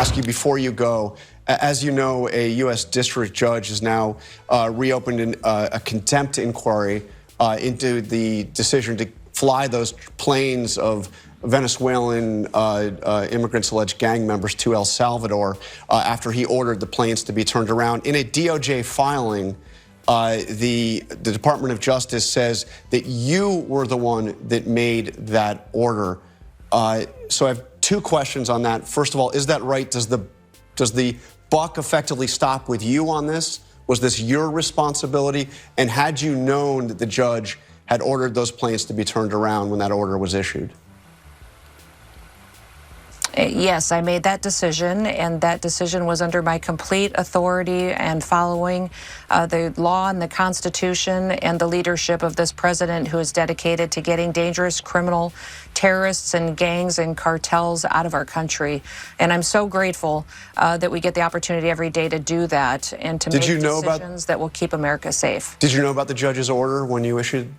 ask you before you go, as you know, a U.S. district judge has now reopened a contempt inquiry into the decision to fly those planes of Venezuelan immigrants, alleged gang members, to El Salvador after he ordered the planes to be turned around. In a DOJ filing, the Department of Justice says that you were the one that made that order. So I have two questions on that. First of all, is that right? Does the buck effectively stop with you on this? Was this your responsibility? And had you known that the judge had ordered those planes to be turned around when that order was issued? Yes, I made that decision, and that decision was under my complete authority and following the law and the Constitution and the leadership of this president, who is dedicated to getting dangerous criminal terrorists and gangs and cartels out of our country. And I'm so grateful that we get the opportunity every day to do that and to make decisions that will keep America safe. Did you know about the judge's order when you issued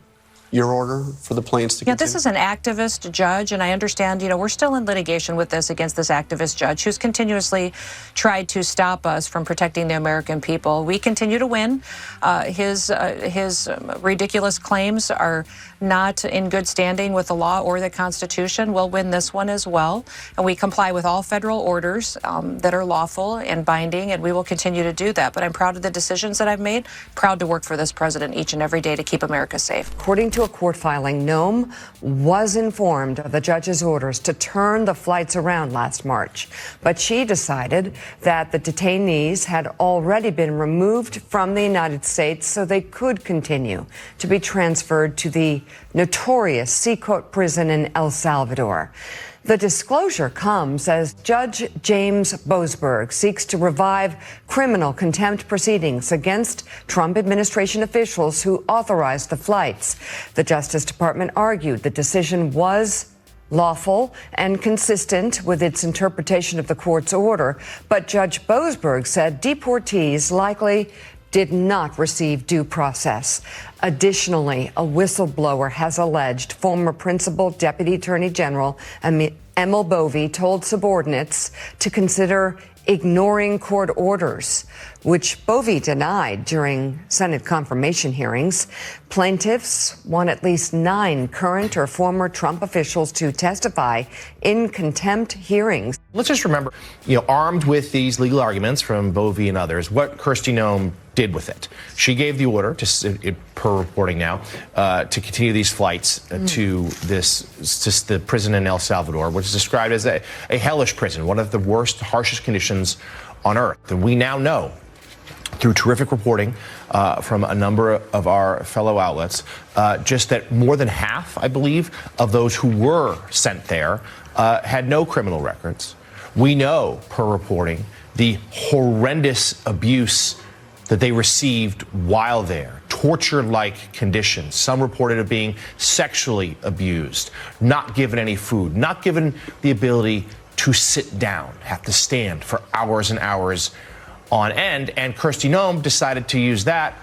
your order for the planes to continue? This is an activist judge, and I understand, we're still in litigation with this against this activist judge who's continuously tried to stop us from protecting the American people. We continue to win. His ridiculous claims are not in good standing with the law or the Constitution. We'll win this one as well, and we comply with all federal orders that are lawful and binding, and we will continue to do that. But I'm proud of the decisions that I've made, proud to work for this president each and every day to keep America safe. According to a court filing, Noem was informed of the judge's orders to turn the flights around last March, but she decided that the detainees had already been removed from the United States so they could continue to be transferred to the notorious Seacourt prison in El Salvador. The disclosure comes as Judge James Boasberg seeks to revive criminal contempt proceedings against Trump administration officials who authorized the flights. The Justice Department argued the decision was lawful and consistent with its interpretation of the court's order, but Judge Boasberg said deportees likely did not receive due process. Additionally, a whistleblower has alleged former Principal Deputy Attorney General Emil Bovee told subordinates to consider ignoring court orders, which Bovee denied during Senate confirmation hearings. Plaintiffs want at least 9 current or former Trump officials to testify in contempt hearings. Let's just remember, armed with these legal arguments from Bovee and others, what Kristi Noem did with it. She gave the order, per reporting now, to continue these flights to the prison in El Salvador, which is described as a hellish prison, one of the worst, harshest conditions on earth. And we now know, through terrific reporting from a number of our fellow outlets, just that more than half, I believe, of those who were sent there had no criminal records. We know, per reporting, the horrendous abuse that they received while there, torture-like conditions. Some reported of being sexually abused, not given any food, not given the ability to sit down, have to stand for hours and hours on end. And Kristi Noem decided to use that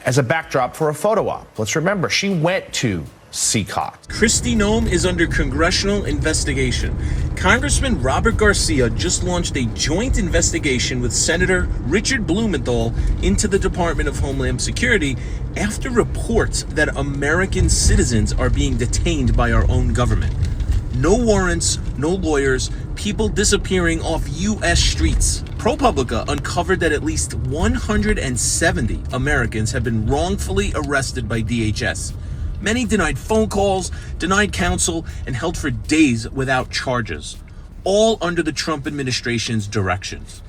as a backdrop for a photo op. Let's remember, she went to Seacourt. Kristi Noem is under congressional investigation. Congressman Robert Garcia just launched a joint investigation with Senator Richard Blumenthal into the Department of Homeland Security after reports that American citizens are being detained by our own government. No warrants, no lawyers, people disappearing off U.S. streets. ProPublica uncovered that at least 170 Americans have been wrongfully arrested by DHS. Many denied phone calls, denied counsel, and held for days without charges, all under the Trump administration's directions.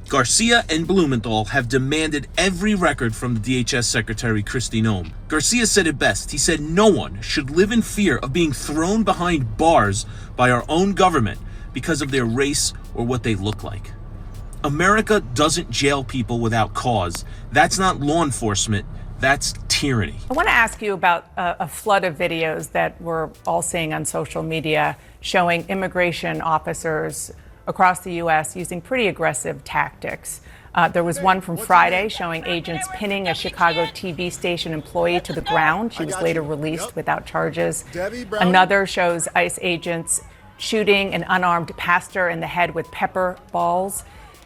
Garcia and Blumenthal have demanded every record from the DHS Secretary Kristi Noem. Garcia said it best. He said no one should live in fear of being thrown behind bars by our own government because of their race or what they look like. America doesn't jail people without cause. That's not law enforcement. That's tyranny. I want to ask you about a flood of videos that we're all seeing on social media showing immigration officers across the U.S. using pretty aggressive tactics. There was one from Friday showing agents pinning a Chicago TV station employee to the ground. She was later released without charges. Another shows ICE agents shooting an unarmed pastor in the head with pepper balls.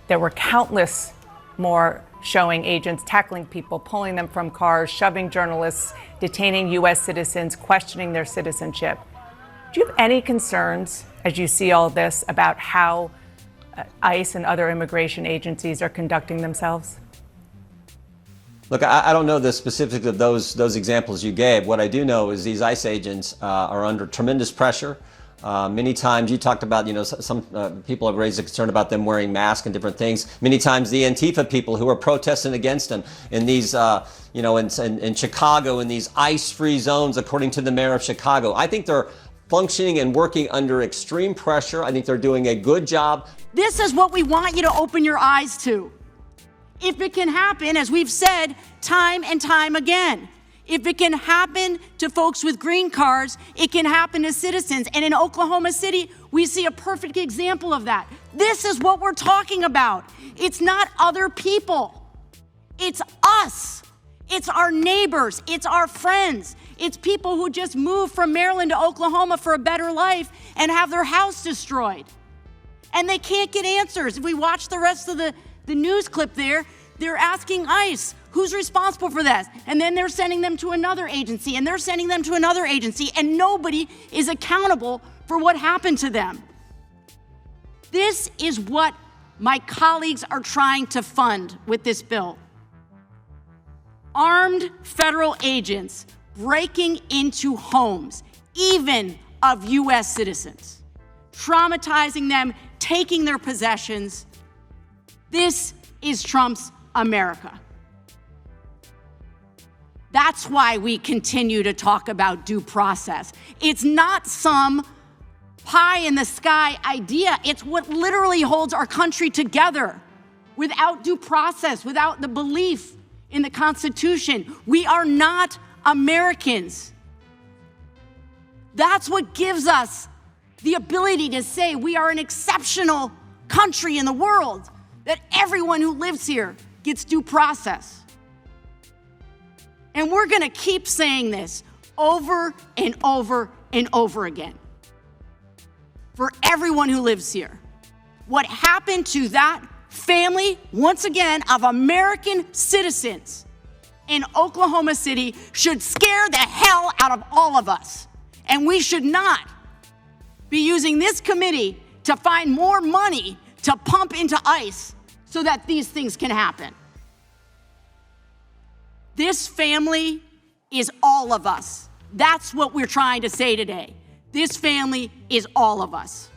There were countless more showing agents tackling people, pulling them from cars, shoving journalists, detaining U.S. citizens, questioning their citizenship. Do you have any concerns, as you see all this, about how ICE and other immigration agencies are conducting themselves? Look, I don't know the specifics of those examples you gave. What I do know is these ICE agents are under tremendous pressure. Many times you talked about, some people have raised a concern about them wearing masks and different things. Many times the Antifa people who are protesting against them in these, in Chicago, in these ICE-free zones, according to the mayor of Chicago. I think they're functioning and working under extreme pressure. I think they're doing a good job. This is what we want you to open your eyes to. If it can happen, as we've said time and time again, if it can happen to folks with green cards, it can happen to citizens. And in Oklahoma City, we see a perfect example of that. This is what we're talking about. It's not other people. It's us. It's our neighbors. It's our friends. It's people who just moved from Maryland to Oklahoma for a better life and have their house destroyed. And they can't get answers. If we watch the rest of the news clip there, they're asking ICE, who's responsible for this? And then they're sending them to another agency, and they're sending them to another agency, and nobody is accountable for what happened to them. This is what my colleagues are trying to fund with this bill. Armed federal agents breaking into homes, even of U.S. citizens, traumatizing them, taking their possessions. This is Trump's America. That's why we continue to talk about due process. It's not some pie in the sky idea. It's what literally holds our country together. Without due process, without the belief in the Constitution, we are not Americans. That's what gives us the ability to say we are an exceptional country in the world, that everyone who lives here gets due process. And we're going to keep saying this over and over and over again. For everyone who lives here, what happened to that family, once again, of American citizens in Oklahoma City should scare the hell out of all of us. And we should not be using this committee to find more money to pump into ICE so that these things can happen. This family is all of us. That's what we're trying to say today. This family is all of us.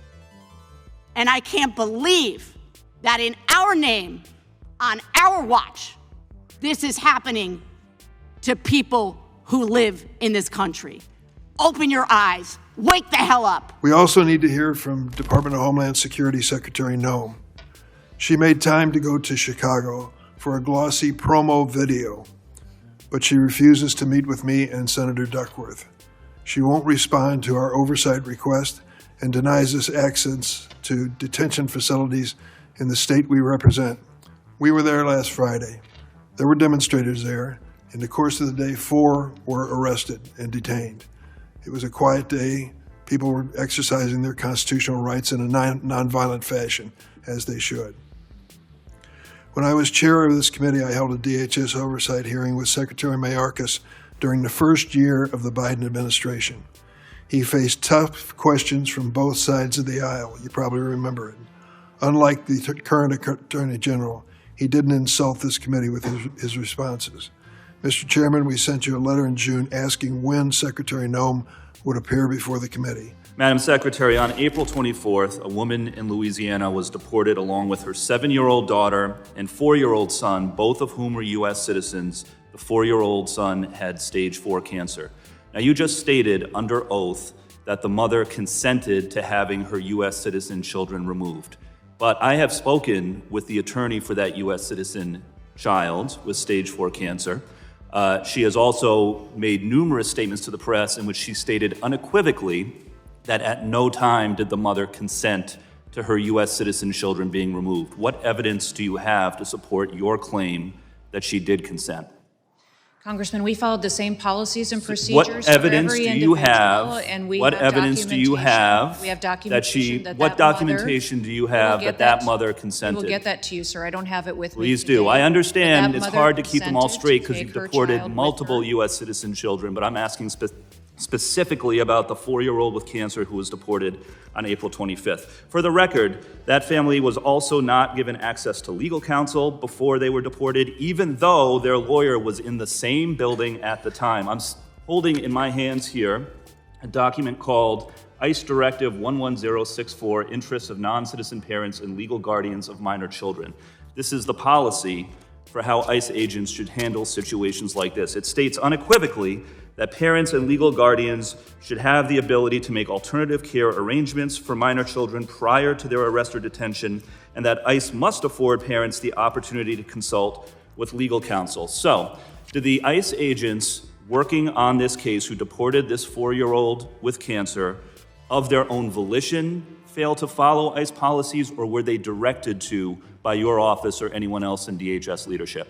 And I can't believe that in our name, on our watch, this is happening to people who live in this country. Open your eyes. Wake the hell up. We also need to hear from Department of Homeland Security Secretary Noem. She made time to go to Chicago for a glossy promo video, but she refuses to meet with me and Senator Duckworth. She won't respond to our oversight request and denies us access to detention facilities in the state we represent. We were there last Friday. There were demonstrators there. In the course of the day, 4 were arrested and detained. It was a quiet day. People were exercising their constitutional rights in a nonviolent fashion, as they should. When I was chair of this committee, I held a DHS oversight hearing with Secretary Mayorkas during the first year of the Biden administration. He faced tough questions from both sides of the aisle. You probably remember it. Unlike the current Attorney General, he didn't insult this committee with his responses. Mr. Chairman, we sent you a letter in June asking when Secretary Noem would appear before the committee. Madam Secretary, on April 24th, a woman in Louisiana was deported along with her 7-year-old daughter and 4-year-old son, both of whom were U.S. citizens. The 4-year-old son had stage 4 cancer. Now, you just stated under oath that the mother consented to having her U.S. citizen children removed. But I have spoken with the attorney for that U.S. citizen child with stage 4 cancer. She has also made numerous statements to the press in which she stated unequivocally that at no time did the mother consent to her U.S. citizen children being removed. What evidence do you have to support your claim that she did consent? Congressman, we followed the same policies and procedures. What evidence do you have? And we What have evidence do you have? We have that documentation she? What documentation do you have that mother We consented? will get that to you, sir. I don't have it with me. Please do. today. I understand But it's that hard to mother keep them all consented straight to because take you've her deported child with multiple her. U.S. citizen children, but I'm asking specifically about the 4-year-old with cancer who was deported on April 25th. For the record, that family was also not given access to legal counsel before they were deported, even though their lawyer was in the same building at the time. I'm holding in my hands here a document called ICE Directive 11064, Interests of Non-Citizen Parents and Legal Guardians of Minor Children. This is the policy for how ICE agents should handle situations like this. It states unequivocally that parents and legal guardians should have the ability to make alternative care arrangements for minor children prior to their arrest or detention, and that ICE must afford parents the opportunity to consult with legal counsel. So, did the ICE agents working on this case who deported this 4-year-old with cancer of their own volition fail to follow ICE policies, or were they directed to by your office or anyone else in DHS leadership?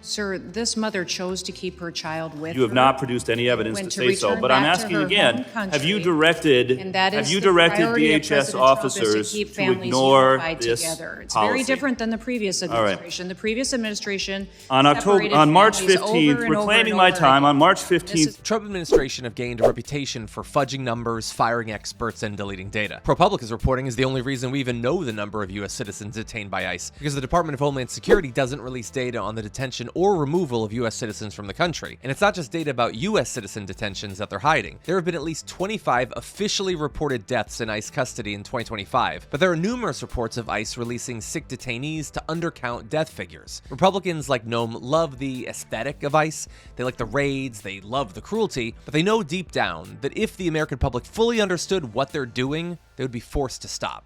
Sir, this mother chose to keep her child with her. You have not produced any evidence When to to say so, return but I'm back to asking her again, home country, have you directed And that is the directed priority of DHS President Trump is officers to keep to families ignore unified this together. It's policy? very different than the previous right. administration. The previous administration On March separated families 15th, over and reclaiming over my and over time, again. on March This 15th, is- The Trump administration have gained a reputation for fudging numbers, firing experts, and deleting data. ProPublica's reporting is the only reason we even know the number of U.S. citizens detained by ICE, because the Department of Homeland Security doesn't release data on the detention or removal of U.S. citizens from the country. And it's not just data about U.S. citizen detentions that they're hiding. There have been at least 25 officially reported deaths in ICE custody in 2025, but there are numerous reports of ICE releasing sick detainees to undercount death figures. Republicans like Noem love the aesthetic of ICE. They like the raids, they love the cruelty, but they know deep down that if the American public fully understood what they're doing, they would be forced to stop.